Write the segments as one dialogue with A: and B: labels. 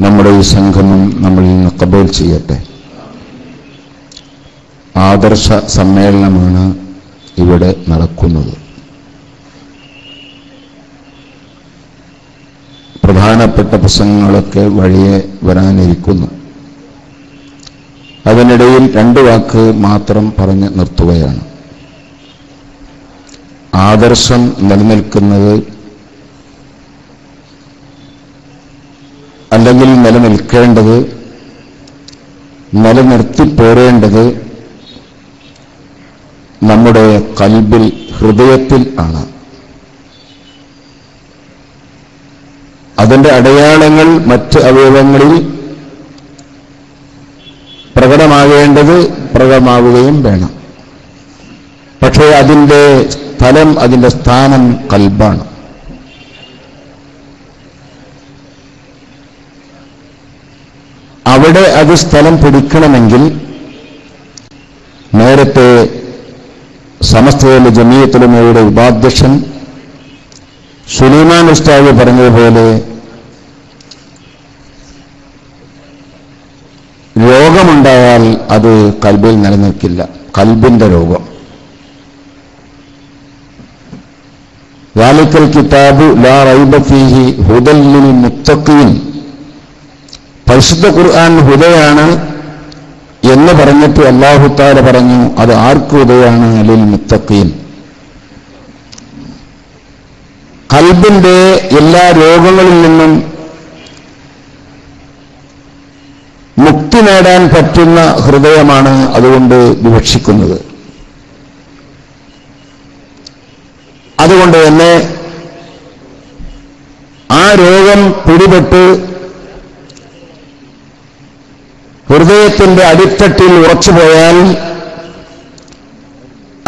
A: നമ്മുടെ ഈ സംഗമം നമ്മളിൽ നിന്ന് ഖബൂൽ ചെയ്യട്ടെ. ആദർശ സമ്മേളനമാണ് ഇവിടെ നടക്കുന്നത്. പ്രധാനപ്പെട്ട പ്രസംഗങ്ങളൊക്കെ വഴിയെ വരാനിരിക്കുന്നു. അതിനിടയിൽ 2 വാക്ക് മാത്രം പറഞ്ഞ് നിർത്തുകയാണ്. ആദർശം നിലനിൽക്കുന്നത് അല്ലെങ്കിൽ നിലനിൽക്കേണ്ടത്, നിലനിർത്തിപ്പോരേണ്ടത് നമ്മുടെ ഖൽബിൽ, ഹൃദയത്തിൽ ആണ്. അതിന്റെ അടയാളങ്ങൾ മറ്റ് അവയവങ്ങളിൽ പ്രകടമാകേണ്ടത് പ്രകടമാവുകയും വേണം. പക്ഷേ അതിന്റെ സ്ഥലം, അതിന്റെ സ്ഥാനം ഖൽബാണ്. അവിടെ അത് സ്ഥലം പിടിക്കണമെങ്കിൽ നേരത്തെ സമസ്തയിലെ ജമീയത്തുൽ ഉലമയുടെ ഉപാധ്യക്ഷൻ സുലൈമാൻ ഉസ്താദ് പറഞ്ഞതുപോലെ രോഗമുണ്ടായാൽ അത് ഖൽബിൽ നിലനിൽക്കില്ല. ഖൽബിന്റെ രോഗം. ദാലിക്കൽ കിതാബു ലാ റൈബ ഫീഹി ഹുദൽ ലിൽ മുത്തഖീൻ. പരിശുദ്ധ ഖുർആൻ ഹുദയാണ് എന്ന് പറഞ്ഞിട്ട് അല്ലാഹു തആല പറഞ്ഞു, അത് ആർക്ക് ഹുദയാണ്? ലിൽ മുത്തഖീൻ. ഖൽബിന്റെ എല്ലാ രോഗങ്ങളിൽ നിന്നും മുക്തി നേടാൻ പറ്റുന്ന ഹൃദയമാണ് അതുകൊണ്ട് വിവക്ഷിക്കുന്നത്. അതുകൊണ്ട് തന്നെ ആ രോഗം പിടിപെട്ട് ഹൃദയത്തിന്റെ അടിത്തട്ടിൽ ഉറച്ചുപോയാൽ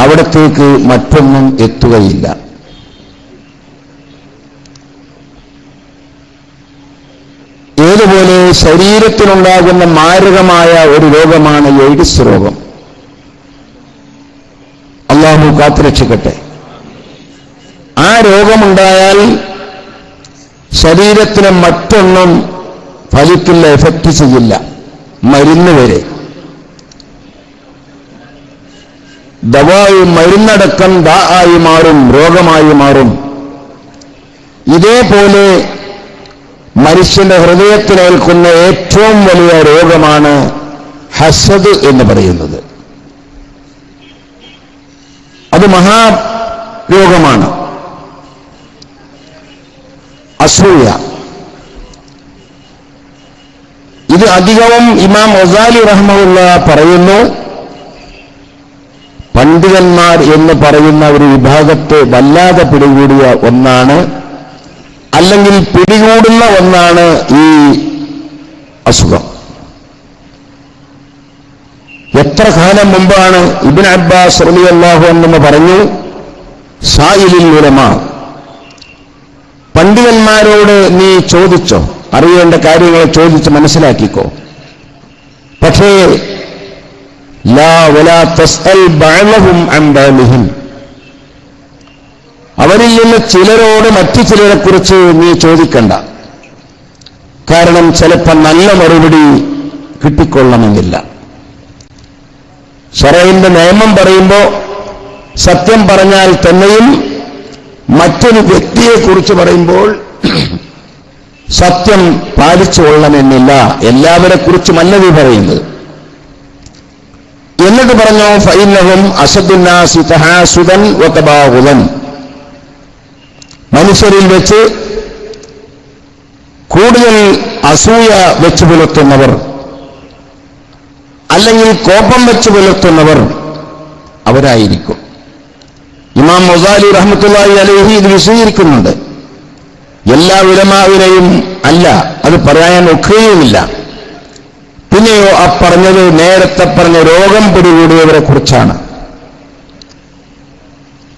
A: അവിടത്തേക്ക് മറ്റൊന്നും എത്തുകയില്ല. ഏതുപോലെ ശരീരത്തിനുണ്ടാകുന്ന മാരകമായ ഒരു രോഗമാണ് എയ്ഡ്സ് രോഗം. അല്ലാഹു കാത്തുരക്ഷിക്കട്ടെ. ആ രോഗമുണ്ടായാൽ ശരീരത്തിന് മറ്റൊന്നും ഫലിക്കില്ല, എഫക്റ്റ് ചെയ്യില്ല. മരുന്ന് വരെ, ദവായി മരുന്നടക്കം ദാആയി മാറും, രോഗമായി മാറും. ഇതേപോലെ മനുഷ്യന്റെ ഹൃദയത്തിനേൽക്കുന്ന ഏറ്റവും വലിയ രോഗമാണ് ഹസദ് എന്ന് പറയുന്നത്. അത് മഹാരോഗമാണ്. അസൂയ. ഇത് അധികവും ഇമാം ഗസാലി റഹ്മഹുല്ലാ പറയുന്നു, പണ്ഡിതന്മാർ എന്ന് പറയുന്ന ഒരു വിഭാഗത്തെ വല്ലാതെ പിടികൂടിയ ഒന്നാണ്, അല്ലെങ്കിൽ പിടികൂടുന്ന ഒന്നാണ് ഈ അസുഖം. എത്ര കാലം മുമ്പാണ് ഇബ്നു അബ്ബാസ് റളിയല്ലാഹു അൻഹു പറഞ്ഞു, സായിലിൽ ഉലമാ, പണ്ഡിതന്മാരോട് നീ ചോദിച്ചോ, അറിയേണ്ട കാര്യങ്ങൾ ചോദിച്ച് മനസ്സിലാക്കിക്കോ. പക്ഷേ ലാ വലാ തസ്അൽ ബഅലഹും അൻ ബഅലിഹിം, അവരിൽ നിന്ന് ചിലരോട് മറ്റു ചിലരെക്കുറിച്ച് നീ ചോദിക്കണ്ട. കാരണം ചിലപ്പോൾ നല്ല മറുപടി കിട്ടിക്കൊള്ളണമെന്നില്ല. ശറഈന്റെ നിയമം പറയുമ്പോൾ സത്യം പറഞ്ഞാൽ തന്നെയും മറ്റൊരു വ്യക്തിയെക്കുറിച്ച് പറയുമ്പോൾ സത്യം പാലിച്ചു കൊള്ളണമെന്നില്ല. എല്ലാവരെക്കുറിച്ചുമല്ല നീ പറയുന്നത്. എന്നിട്ട് പറഞ്ഞു, ഫഇന്നഹും അസദുന്നാസി തഹാസുദൻ വതബാഗുദൻ, മനുഷ്യരിൽ വെച്ച് കൂടുതൽ അസൂയ വെച്ച് പുലർത്തുന്നവർ, അല്ലെങ്കിൽ കോപം വെച്ച് പുലർത്തുന്നവർ അവരായിരിക്കും. ഇമാം ഗസാലി റഹ്മത്തുള്ളാഹി അലൈഹി ഇത് വിശദീകരിക്കുന്നുണ്ട്. എല്ലാ ഉലമാവിനെയും അല്ല, അത് പറയാൻ ഒക്കുകയുമില്ല. പിന്നെയോ ആ പറഞ്ഞത് നേരത്തെ പറഞ്ഞ രോഗം പിടികൂടിയവരെ കുറിച്ചാണ്.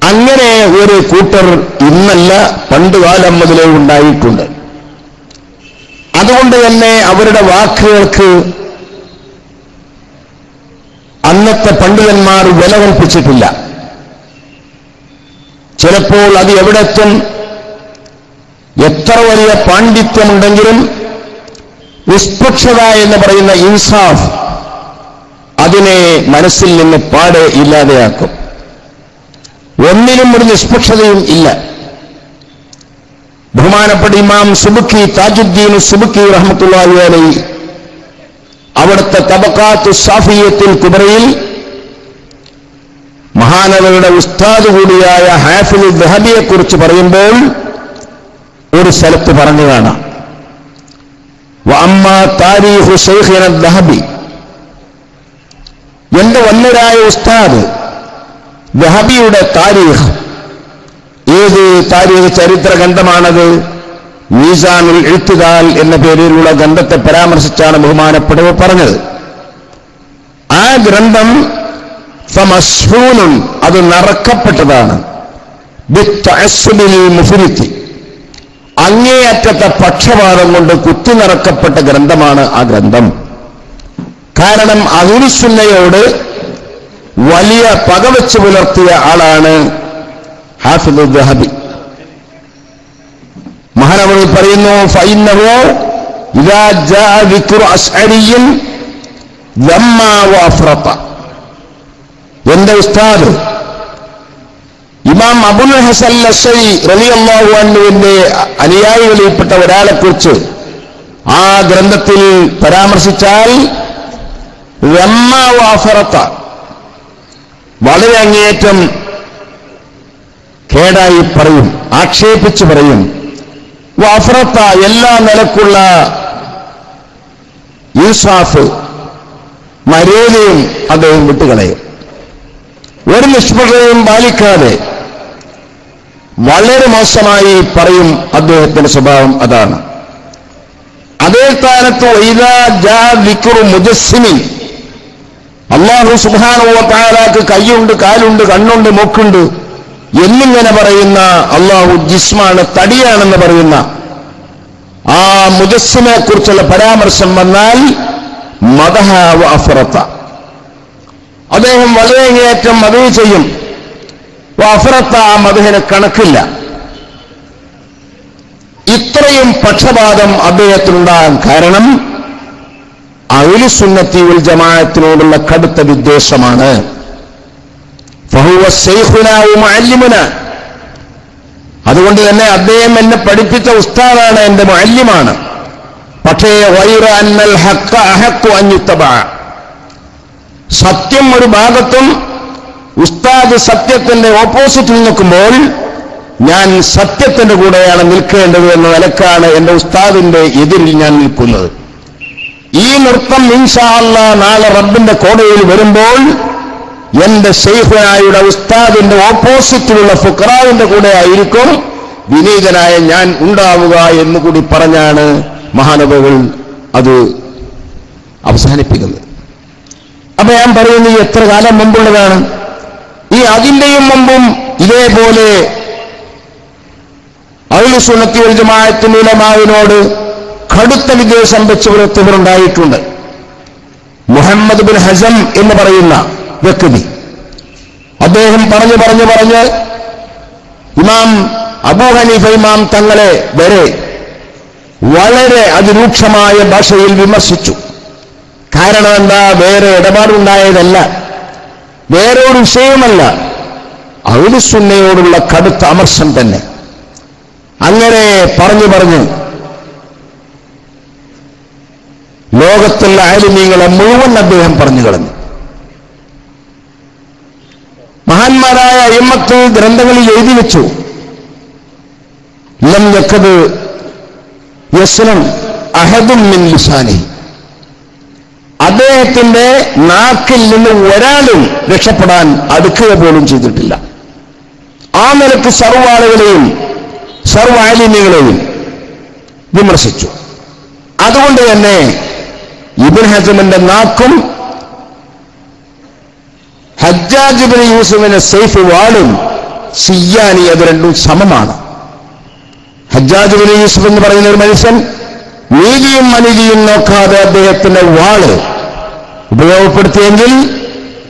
A: അങ്ങനെ ഒരു കൂട്ടർ ഇന്നല്ല പണ്ടുകാലം മുതലേ ഉണ്ടായിട്ടുണ്ട്. അതുകൊണ്ട് തന്നെ അവരുടെ വാക്കുകൾക്ക് അന്നത്തെ പണ്ഡിതന്മാർ വില കൽപ്പിച്ചിട്ടില്ല. ചിലപ്പോൾ അത് എവിടെത്തും, എത്ര വലിയ പാണ്ഡിത്യമുണ്ടെങ്കിലും നിഷ്പക്ഷത എന്ന് പറയുന്ന ഇൻസാഫ് അതിനെ മനസ്സിൽ നിന്ന് പാടെ ഇല്ലാതെയാക്കും. ഒന്നിനും ഒരു നിഷ്പക്ഷതയും ഇല്ല. ബഹുമാനപ്പെട്ട ഇമാം സുബുക്കി താജുദ്ദീൻ സുബുക്കി റഹ്മത്തുള്ളാഹി അലൈഹി അവിടുത്തെ തബഖാത്തു സാഫിയ്യത്തുൽ കുബ്രയിൽ മഹാനവരുടെ ഉസ്താദ് കൂടിയായ ഹാഫിദ് ദഹബിയെക്കുറിച്ച് പറയുമ്പോൾ ഒരു സ്ഥലത്ത് പറഞ്ഞു കാണാം, വഅമ്മാ താരീഖു ശൈഖിന ദഹബി, എന്റെ വന്നരായ ഉസ്താദ് ദഹബിയുടെ താരീഖ്. ഏത് താരീഖ്? ചരിത്ര ഗ്രന്ഥമാണത്. മീസാനുൽ ഇഅ്തിദാൽ എന്ന പേരിലുള്ള ഗ്രന്ഥത്തെ പരാമർശിച്ചാണ് ബഹുമാനപ്പെട്ടവർ പറഞ്ഞത്. ആ ഗ്രന്ഥം ഫമസ്ഹൂനുൻ, അത് നറക്കപ്പെട്ടതാണ്. ബിത്തഅസ്സുബിൽ മുഫ്രിത്തി, അങ്ങേയറ്റത്തെ പക്ഷപാതം കൊണ്ട് കുത്തി നിറക്കപ്പെട്ട ഗ്രന്ഥമാണ് ആ ഗ്രന്ഥം. കാരണം അഹ്ലുസുന്നയോട് വലിയ പകവെച്ച് പുലർത്തിയ ആളാണ് ഹാഫിദ് ദഹബി. മഹാനവർ പറയുന്നു, ഫഇന്നഹു ഇദാ ജാഅ ദിക്റു അശ്അരിയ്യിൻ ദമ്മ വഅഫ്റത. എന്റെ ഉസ്താദ് ഇമാം അബുൽ ഹസൻ അശ്ശരി റളിയല്ലാഹു അൻഹുവിന്റെ അനുയായികളിൽപ്പെട്ട ഒരാളെക്കുറിച്ച് ആ ഗ്രന്ഥത്തിൽ പരാമർശിച്ചാൽ ദമ്മ വഅഫ്റത, വളരെ അങ്ങേയറ്റം കേടായി പറയും, ആക്ഷേപിച്ച് പറയും. വഅഫ്റത, എല്ലാ നിലക്കുള്ള ഇൻസാഫ് മര്യാദയും അദ്ദേഹം വിട്ടുകളയും. ഒരു നിഷ്പക്ഷതയും പാലിക്കാതെ വളരെ മോശമായി പറയും. അദ്ദേഹത്തിന്റെ സ്വഭാവം അതാണ്. അതേ സ്ഥാനത്ത് വഇദാ ജാഅ ദിക്റു മുജസ്സിമിൻ, അല്ലാഹു സുബ്ഹാനഹു വ തആലക്ക് കൈയുണ്ട്, കാലുണ്ട്, കണ്ണുണ്ട്, മൂക്കുണ്ട് എന്നിങ്ങനെ പറയുന്ന, അല്ലാഹു ജിസ്മാണ്, തടിയാണെന്ന് പറയുന്ന ആ മുജസ്സിനെ കുറിച്ചുള്ള പരാമർശം വന്നാൽ മദഹ വ അഫ്റത, അദ്ദേഹം വളരെയേറ്റം മദഹ് ചെയ്യും. വഅഫ്റത, ആ മദഹിന് കണക്കില്ല. ഇത്രയും പക്ഷപാതം അദ്ദേഹത്തിനുണ്ടാകാൻ കാരണം അഹ്ലുസുന്നത്തി വൽ ജമാഅത്തിനോടുള്ള കടുത്ത വിദ്വേഷമാണ്. ഫഹുവ ശൈഖുനാ വ മുഅല്ലിമുനാ, അതുകൊണ്ട് തന്നെ അദ്ദേഹം എന്നെ പഠിപ്പിച്ച ഉസ്താദാണ്, എന്റെ മുഅല്ലിമാണ്. പക്ഷേ ഗൈറ അന്നൽ ഹഖ്ഖ അഹഖു അൻ യുത്തബഅ, സത്യം ഒരു ഭാഗത്തും ഉസ്താദ് സത്യത്തിന്റെ ഓപ്പോസിറ്റിൽ നിൽക്കുമ്പോൾ ഞാൻ സത്യത്തിന്റെ കൂടെയാണ് നിൽക്കേണ്ടത് എന്ന നിലക്കാണ് എന്റെ ഉസ്താദിന്റെ എതിരിൽ ഞാൻ നിൽക്കുന്നത്. ഈ നൃത്തം ഇൻഷാ അല്ലാഹ് നാളെ റബ്ബിന്റെ കോടതിയിൽ വരുമ്പോൾ എന്റെ ശൈഖുനായുടെ ഉസ്താദിന്റെ ഓപ്പോസിറ്റിലുള്ള ഫുഖറാവിന്റെ കൂടെ ആയിരിക്കും വിനീതനായ ഞാൻ ഉണ്ടാവുക എന്നുകൂടി പറഞ്ഞാണ് മഹാനവകൾ അത് അവസാനിപ്പിക്കുന്നത്. അപ്പൊ ഞാൻ പറയുന്നത് എത്ര കാലം മുമ്പുള്ളതാണ്. ഈ അതിന്റെയും മുമ്പും ഇതേപോലെ അഹ്ലുസുന്നത്തി വൽ ജമാഅത്തിന്റെ ഉലമാവിനോട് കടുത്ത വിദ്വേഷം വെച്ച് പുലർത്തുന്നവരുണ്ടായിട്ടുണ്ട്. മുഹമ്മദ് ബിൻ ഹസം എന്ന് പറയുന്ന വ്യക്തി, അദ്ദേഹം പറഞ്ഞ് ഇമാം അബൂ ഹനീഫ ഇമാം തങ്ങളെ വരെ വളരെ അതിരൂക്ഷമായ ഭാഷയിൽ വിമർശിച്ചു. കാരണം എന്താ? വേറെ ഇടപാടുണ്ടായതല്ല, വേറെ ഒരു വിഷയമല്ല, അഹ്ലുസുന്നയോടുള്ള കടുത്ത അമർഷം തന്നെ. അങ്ങനെ പറഞ്ഞു ലോകത്തുള്ള ആലിമീങ്ങളെ മുഴുവൻ അദ്ദേഹം പറഞ്ഞു കളഞ്ഞു. മഹാന്മാരായ അയിമ്മത്ത് ഗ്രന്ഥങ്ങളിൽ എഴുതി വെച്ചു, ലം യഖദ് യസ്ലം അഹദും മിൻ ലിസാനി, അദ്ദേഹത്തിന്റെ നാക്കിൽ നിന്ന് ഒരാളും രക്ഷപ്പെടാൻ അടുക്കുക പോലും ചെയ്തിട്ടില്ല. ആ നിലക്ക് സർവ്വ ആളുകളെയും സർവ്വ ആലിമീങ്ങളെയും വിമർശിച്ചു. അതുകൊണ്ട് തന്നെ ഇബ്നു ഹസമിന്റെ നാക്കും ഹജ്ജാജ് ഇബ്നു യൂസുഫിന്റെ സൈഫ് വാളും സിയ്യാനി, അത് രണ്ടും സമമാണ്. ഹജ്ജാജ് ഇബ്നു യൂസുഫ് എന്ന് പറയുന്ന ഒരു മനുഷ്യൻ നീതിയും അനീതിയും നോക്കാതെ അദ്ദേഹത്തിന്റെ വാള് ഉപയോഗപ്പെടുത്തിയെങ്കിൽ,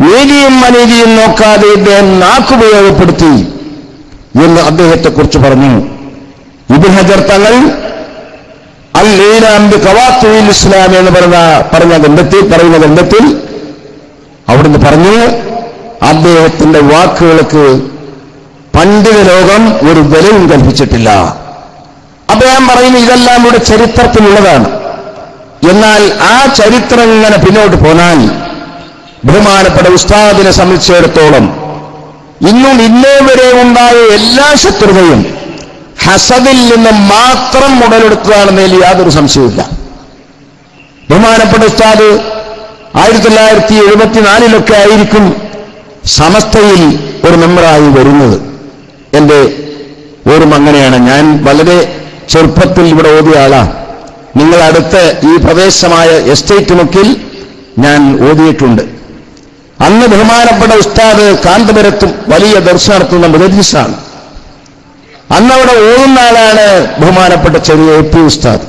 A: നീതിയും അനീതിയും നോക്കാതെ ഇദ്ദേഹം നാക്കുപയോഗപ്പെടുത്തി എന്ന് അദ്ദേഹത്തെക്കുറിച്ച് പറഞ്ഞു. ഇബ്നു ഹജർ തങ്ങൾ അൽ ഈലാം ബിഖവാത്തിഇൽ ഇസ്ലാം എന്ന് പറയുന്ന ഗ്രന്ഥത്തിൽ അവിടുന്ന് പറഞ്ഞു, അദ്ദേഹത്തിന്റെ വാക്കുകൾക്ക് പണ്ഡിത ലോകം ഒരു വിലയും കൽപ്പിച്ചിട്ടില്ല. അദ്ദേഹം പറയുന്നു ഇതെല്ലാം ഇവിടെ ചരിത്രത്തിലുള്ളതാണ്. എന്നാൽ ആ ചരിത്രം ഇങ്ങനെ പിന്നോട്ട് പോന്നാൽ ബഹുമാനപ്പെട്ട ഉസ്താദിനെ സംബന്ധിച്ചിടത്തോളം ഇന്നും ഇന്നേ വരെ ഉണ്ടായ എല്ലാ ശത്രുതയും ഹസദിൽ നിന്ന് മാത്രം ഉടലെടുത്തതാണെന്നതിൽ യാതൊരു സംശയവുമില്ല. ബഹുമാനപ്പെട്ട ഉസ്താദ് 1974 ആയിരിക്കും സമസ്തയിൽ ഒരു മെമ്പറായി വരുന്നത്. എന്റെ ഓർമ്മ അങ്ങനെയാണ്. ഞാൻ വളരെ ചെറുപ്പത്തിൽ ഇവിടെ ഓതിയ ആളാണ്. നിങ്ങൾ അടുത്ത ഈ പ്രദേശമായ എസ്റ്റേറ്റ് മുക്കിൽ ഞാൻ ഓതിയിട്ടുണ്ട്. അന്ന് ബഹുമാനപ്പെട്ട ഉസ്താദ് കാന്തപുരത്തും വലിയ ദർശനം നടത്തുന്ന മുദരിസാണ്. അന്നവിടെ ഓതുന്ന ആളാണ് ബഹുമാനപ്പെട്ട ചെറിയ എ പി ഉസ്താദ്.